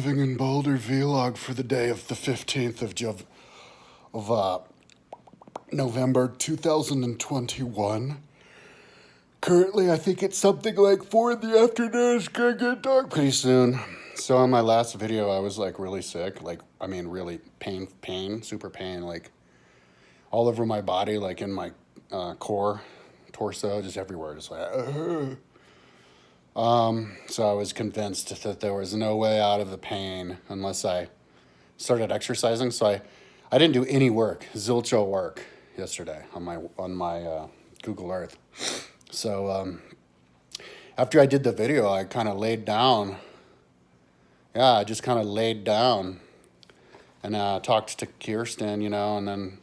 Living in Boulder vlog for the day of the 15th of November 2021. Currently, I think it's something like 4 in the afternoon. It's gonna get dark pretty soon. So on my last video, I was like really sick. Really super pain, like all over my body, like in my core, torso, just everywhere, just like. So I was convinced that there was no way out of the pain unless I started exercising. So I didn't do any work, zilcho work, yesterday on my Google Earth. So after I did the video, I kind of laid down. Yeah, I just kind of laid down and talked to Kirsten, and then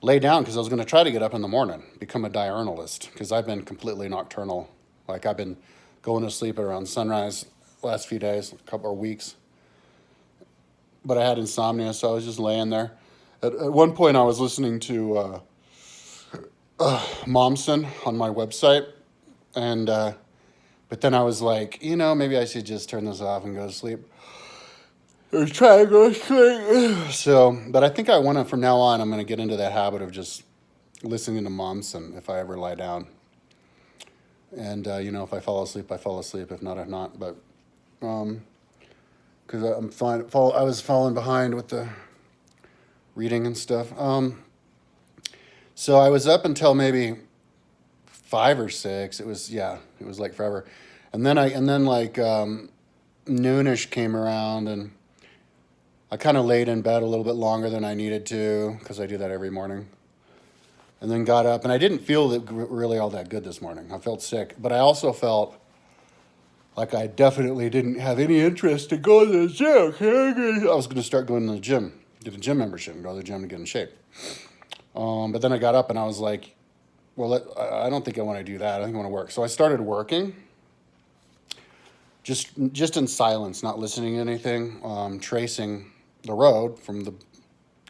lay down because I was going to try to get up in the morning, become a diurnalist, because I've been completely nocturnal. Like I've been going to sleep around sunrise last few days, a couple of weeks. But I had insomnia, so I was just laying there. At one point, I was listening to Momsen on my website, and but then I was like, maybe I should just turn this off and go to sleep. Or try to go to sleep. So, but I think from now on, I'm going to get into that habit of just listening to Momsen if I ever lie down. And, if I fall asleep, I fall asleep. If not, I'm not. But, because I'm fine. I was falling behind with the reading and stuff. So I was up until maybe 5 or 6. It was like forever. And then noonish came around and I kind of laid in bed a little bit longer than I needed to because I do that every morning. And then got up, and I didn't feel really all that good this morning. I felt sick, but I also felt like I definitely didn't have any interest to go to the gym. I was going to start going to the gym, get a gym membership, and go to the gym to get in shape. But then I got up, and I was like, well, I don't think I want to do that. I think I want to work. So I started working, just in silence, not listening to anything, tracing the road from the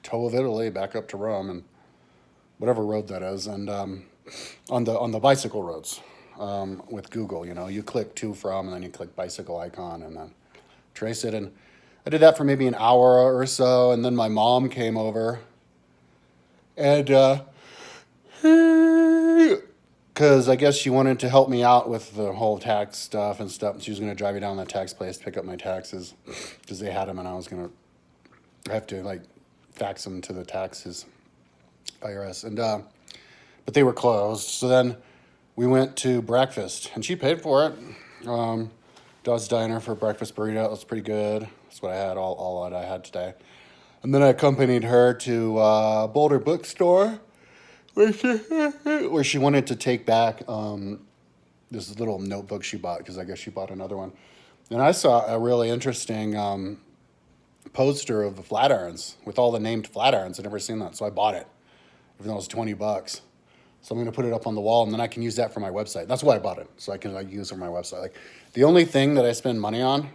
toe of Italy back up to Rome, and whatever road that is, and on the bicycle roads with Google, you click to, from, and then you click bicycle icon, and then trace it. And I did that for maybe an hour or so, and then my mom came over, and because I guess she wanted to help me out with the whole tax stuff and stuff. She was going to drive me down to the tax place to pick up my taxes because they had them, and I was going to have to fax them to the taxes. IRS, and but they were closed. So then we went to breakfast, and she paid for it. Dawes Diner for breakfast burrito. It was pretty good. That's what I had, all that I had today. And then I accompanied her to Boulder Bookstore, where she wanted to take back this little notebook she bought, because I guess she bought another one. And I saw a really interesting poster of the Flatirons with all the named Flatirons. I'd never seen that, so I bought it. Even though it was $20. So I'm going to put it up on the wall, and then I can use that for my website. That's why I bought it, so I can use it for my website. Like, the only thing that I spend money on,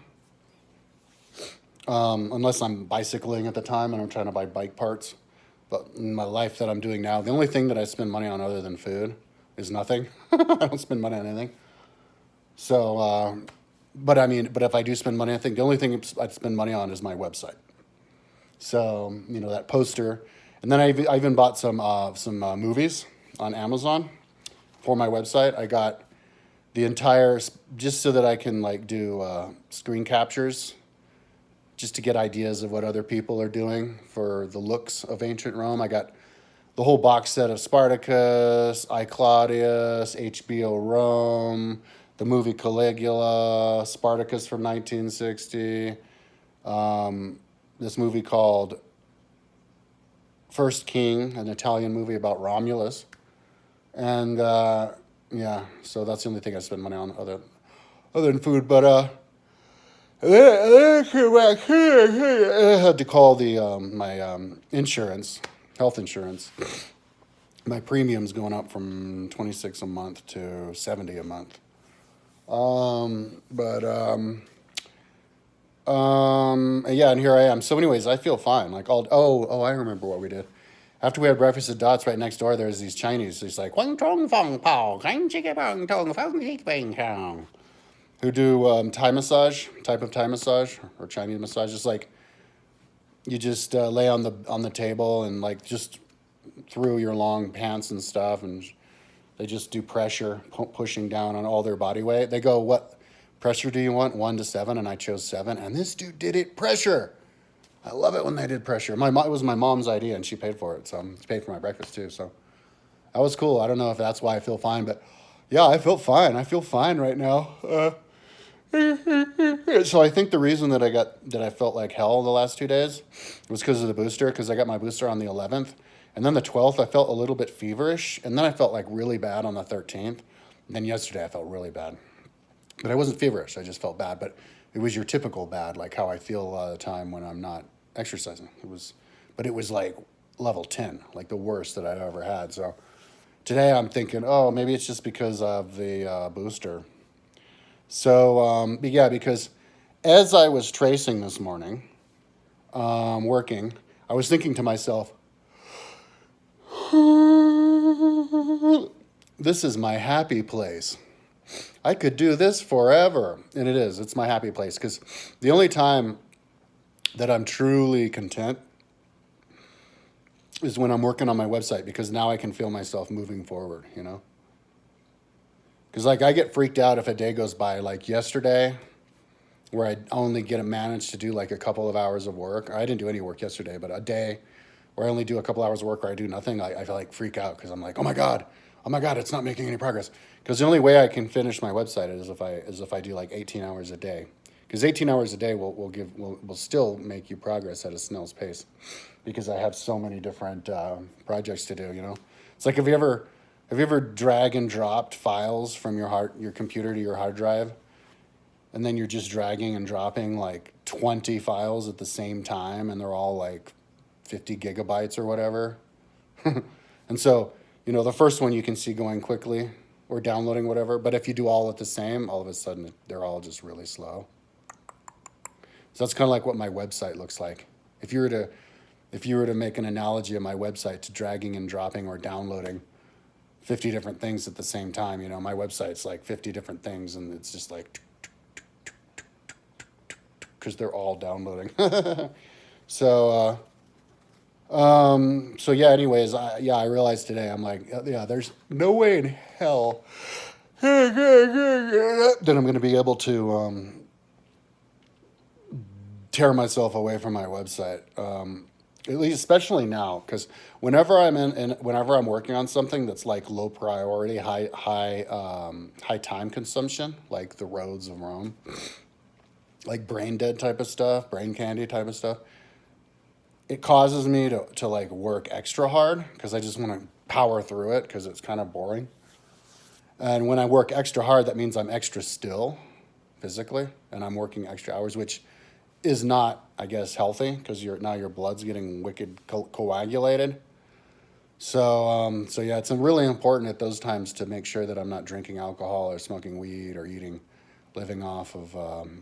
unless I'm bicycling at the time and I'm trying to buy bike parts, but in my life that I'm doing now, the only thing that I spend money on other than food is nothing. I don't spend money on anything. So, but if I do spend money, I think the only thing I'd spend money on is my website. So, that poster. And then I even bought some movies on Amazon for my website. I got the entire, just so that I can do screen captures, just to get ideas of what other people are doing for the looks of ancient Rome. I got the whole box set of Spartacus, I Claudius, HBO Rome, the movie Caligula, Spartacus from 1960, this movie called First King, an Italian movie about Romulus. And so that's the only thing I spend money on other than food. But then I came back here. I had to call my insurance, health insurance. My premium's going up from $26 a month to $70 a month. And here I am. So anyways, I feel fine. I remember what we did. After we had breakfast at Dot's right next door, there's these Chinese. It's like, Wang Tong Fong Pao, Kan Chiki Bang Tong Fong Bing Tong. who do Thai massage, type of Thai massage or Chinese massage. It's like you just lay on the table and like just through your long pants and stuff, and they just do pressure, pushing down on all their body weight. They go, what pressure do you want? 1 to 7, and I chose 7. And this dude did it pressure. I love it when they did pressure. It was my mom's idea, and she paid for it. So she paid for my breakfast too. So that was cool. I don't know if that's why I feel fine, but yeah, I feel fine. I feel fine right now. So I think the reason that I felt like hell the last 2 days was because of the booster. Because I got my booster on the 11th, and then the 12th I felt a little bit feverish, and then I felt like really bad on the 13th. And then yesterday I felt really bad, but I wasn't feverish. I just felt bad, but it was your typical bad, like how I feel a lot of the time when I'm not exercising. But it was like level 10, like the worst that I've ever had. So today I'm thinking, oh, maybe it's just because of the booster. So, but yeah, because as I was tracing this morning, working, I was thinking to myself, this is my happy place. I could do this forever. And it is. It's my happy place. Because the only time that I'm truly content is when I'm working on my website, because now I can feel myself moving forward, you know? Because like I get freaked out if a day goes by, like yesterday, where I only get to manage to do like a couple of hours of work. I didn't do any work yesterday, but a day where I only do a couple hours of work or I do nothing, I feel like freak out because I'm like, oh my God, it's not making any progress. Because the only way I can finish my website is if I do like 18 hours a day. Because 18 hours a day will still make you progress at a snail's pace, because I have so many different projects to do. You know, it's like, have you ever drag and dropped files from your computer to your hard drive, and then you're just dragging and dropping like 20 files at the same time, and they're all like 50 gigabytes or whatever. And so, you know, the first one you can see going quickly or downloading whatever, but if you do all at the same, all of a sudden they're all just really slow. So that's kind of like what my website looks like. If you were to make an analogy of my website to dragging and dropping or downloading 50 different things at the same time, you know, my website's like 50 different things, and it's just like, because they're all downloading. So, so yeah, anyways, I realized today, I'm like, yeah, there's no way in hell that I'm going to be able to tear myself away from my website. At least, especially now, because whenever whenever I'm working on something that's like low priority, high time consumption, like the roads of Rome, like brain dead type of stuff, brain candy type of stuff, it causes me to like work extra hard because I just want to power through it because it's kind of boring. And when I work extra hard, that means I'm extra still physically, and I'm working extra hours, which is not, I guess, healthy, because now your blood's getting wicked coagulated. So yeah, it's really important at those times to make sure that I'm not drinking alcohol or smoking weed or living off of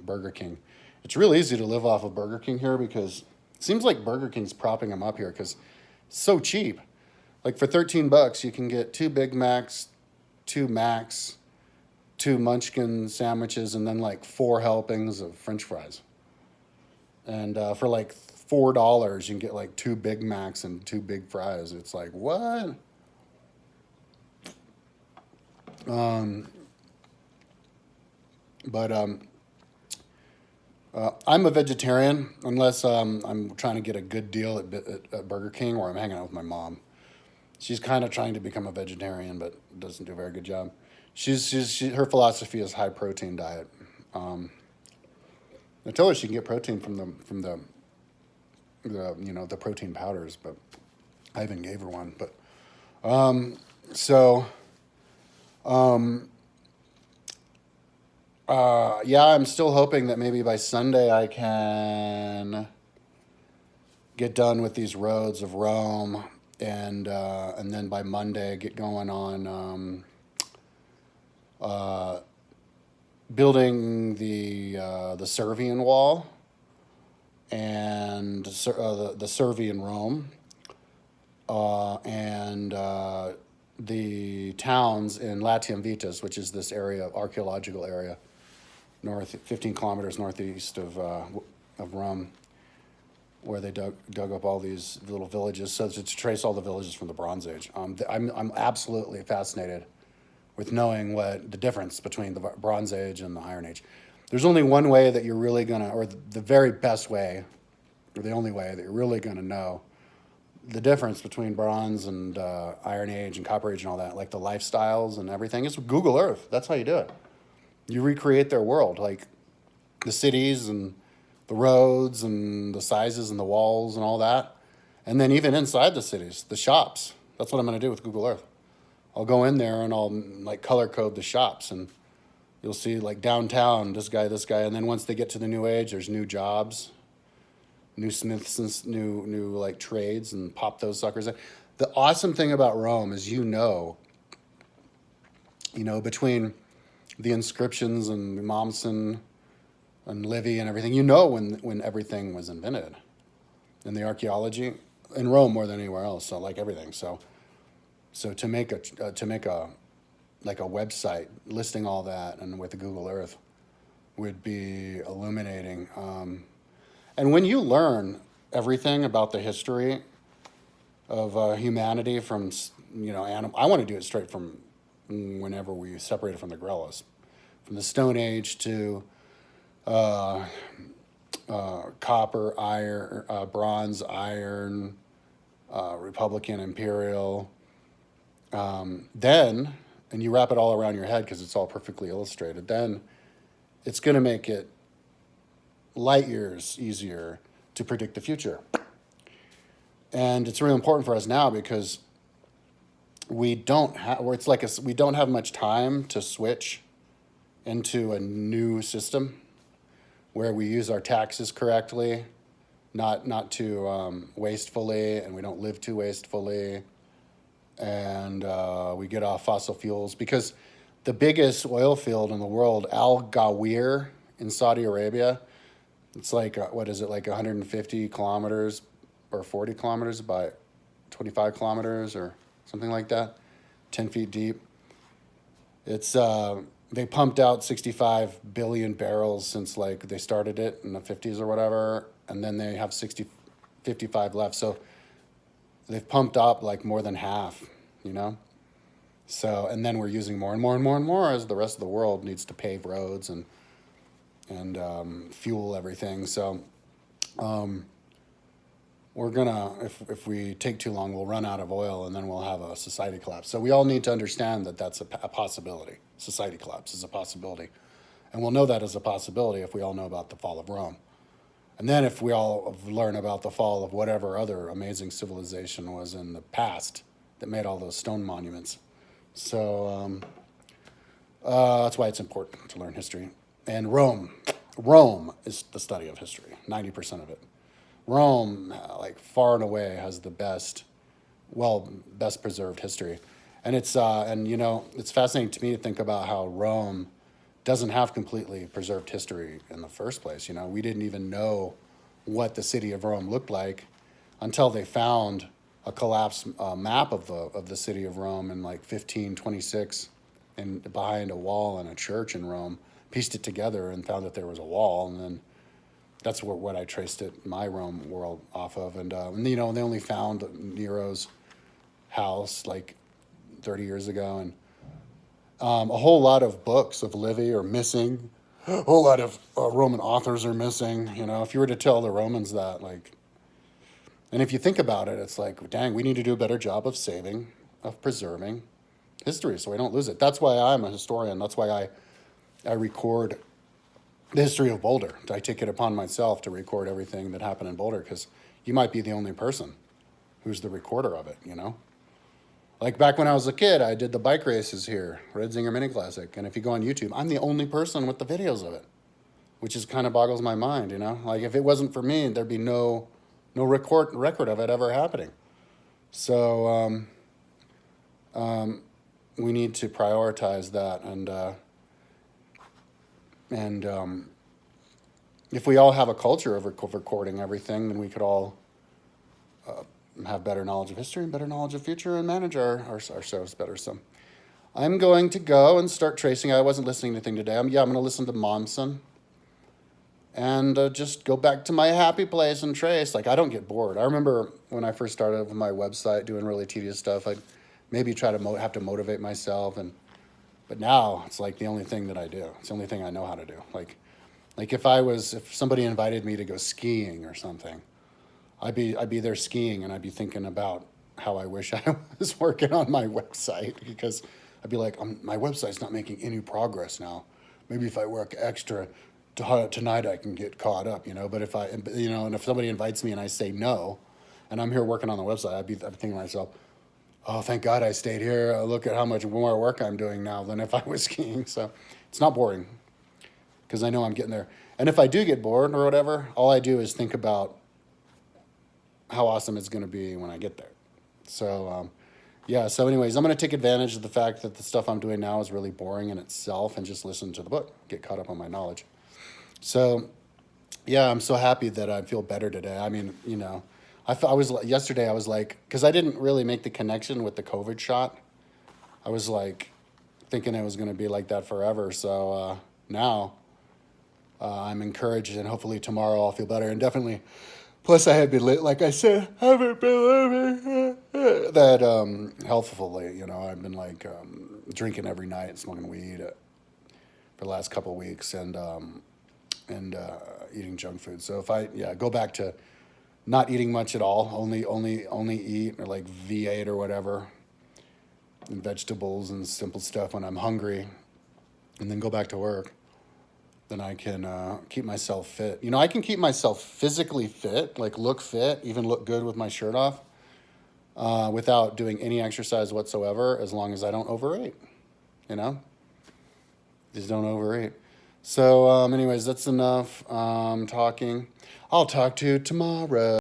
Burger King. It's real easy to live off of Burger King here, because it seems like Burger King's propping them up here because it's so cheap. Like for $13, you can get 2 Big Macs, 2 Macs, 2 Munchkin sandwiches, and then like 4 helpings of French fries. And for like $4, you can get like 2 Big Macs and 2 big fries. It's like, what? But I'm a vegetarian unless I'm trying to get a good deal at Burger King, or I'm hanging out with my mom. She's kind of trying to become a vegetarian, but doesn't do a very good job. Her philosophy is high protein diet. I tell her she can get protein from the the protein powders, but I even gave her one. But so yeah, I'm still hoping that maybe by Sunday I can get done with these roads of Rome, and then by Monday get going on building the Servian Wall and the Servian Rome, and the towns in Latium Vitas, which is this area, archaeological area, 15 kilometers northeast of Rome, where they dug up all these little villages, so to trace all the villages from the Bronze Age. I'm absolutely fascinated with knowing what the difference between the Bronze Age and the Iron Age. There's only one way that you're really gonna, or the very best way, or the only way that you're really gonna know the difference between Bronze and Iron Age and Copper Age and all that, like the lifestyles and everything, is Google Earth. That's how you do it. You recreate their world, like the cities and the roads and the sizes and the walls and all that. And then even inside the cities, the shops. That's what I'm going to do with Google Earth. I'll go in there and I'll like color code the shops, and you'll see like downtown, this guy. And then once they get to the new age, there's new jobs, new smiths and new like trades, and pop those suckers in. The awesome thing about Rome is, between the inscriptions and Mommsen and Livy and everything, when everything was invented. And the archaeology in Rome more than anywhere else, so like everything. So to make a like a website listing all that and with the Google Earth would be illuminating. And when you learn everything about the history of humanity from animal, I want to do it straight from whenever we separated from the gorillas, from the Stone Age to copper, iron, bronze, iron, Republican, imperial. Then, and you wrap it all around your head because it's all perfectly illustrated, then it's going to make it light years easier to predict the future. And it's really important for us now because we don't have much time to switch into a new system where we use our taxes correctly, not too wastefully, and we don't live too wastefully, and we get off fossil fuels. Because the biggest oil field in the world, Al Ghawir in Saudi Arabia, it's like, 150 kilometers or 40 kilometers by 25 kilometers or something like that, 10 feet deep. It's they pumped out 65 billion barrels since like they started it in the 50s or whatever, and then they have 55 left. So they've pumped up like more than half, So, and then we're using more and more and more and more as the rest of the world needs to pave roads and fuel everything. So we're gonna, if we take too long, we'll run out of oil, and then we'll have a society collapse. So we all need to understand that that's a possibility. Society collapse is a possibility. And we'll know that as a possibility if we all know about the fall of Rome. And then if we all learn about the fall of whatever other amazing civilization was in the past that made all those stone monuments. So that's why it's important to learn history. And Rome is the study of history, 90% of it. Rome, like far and away, has the best preserved history. And it's fascinating to me to think about how Rome doesn't have completely preserved history in the first place. We didn't even know what the city of Rome looked like until they found a collapsed map of the city of Rome in like 1526, and behind a wall in a church in Rome, pieced it together and found that there was a wall, and then that's what I traced my Rome world off of. And they only found Nero's house like 30 years ago, and a whole lot of books of Livy are missing. A whole lot of Roman authors are missing. If you were to tell the Romans that, and if you think about it, it's like, dang, we need to do a better job of preserving history so we don't lose it. That's why I'm a historian. That's why I record the history of Boulder. I take it upon myself to record everything that happened in Boulder, because you might be the only person who's the recorder of it, Like back when I was a kid, I did the bike races here, Red Zinger Mini Classic. And if you go on YouTube, I'm the only person with the videos of it, which is kind of boggles my mind, Like if it wasn't for me, there'd be no record of it ever happening. So we need to prioritize that, and if we all have a culture of recording everything, then we could all have better knowledge of history and better knowledge of future and manage ourselves better. So I'm going to go and start tracing. I wasn't listening to anything today. I'm going to listen to Momsen and just go back to my happy place and trace. Like, I don't get bored. I remember when I first started with my website doing really tedious stuff, I'd maybe try to have to motivate myself. But now it's like the only thing that I do. It's the only thing I know how to do. Like if somebody invited me to go skiing or something, I'd be there skiing and I'd be thinking about how I wish I was working on my website, because I'd be like, my website's not making any progress now. Maybe if I work extra tonight, I can get caught up, But and if somebody invites me and I say no, and I'm here working on the website, I'd be thinking to myself, oh, thank God I stayed here. Look at how much more work I'm doing now than if I was skiing. So it's not boring, because I know I'm getting there. And if I do get bored or whatever, all I do is think about how awesome it's going to be when I get there. So, yeah, so anyways, I'm going to take advantage of the fact that the stuff I'm doing now is really boring in itself and just listen to the book, get caught up on my knowledge. So, yeah, I'm so happy that I feel better today. I mean, yesterday I was like, because I didn't really make the connection with the COVID shot. I was like thinking it was going to be like that forever. So now I'm encouraged, and hopefully tomorrow I'll feel better. And definitely, plus I had been, like I said, haven't been living that healthfully. I've been like drinking every night, smoking weed for the last couple of weeks, and eating junk food. So if I go back to not eating much at all, only eat or like V8 or whatever, and vegetables and simple stuff when I'm hungry, and then go back to work, then I can keep myself fit. I can keep myself physically fit, like look fit, even look good with my shirt off, without doing any exercise whatsoever, as long as I don't overeat. Just don't overeat. So anyways, that's enough talking. I'll talk to you tomorrow.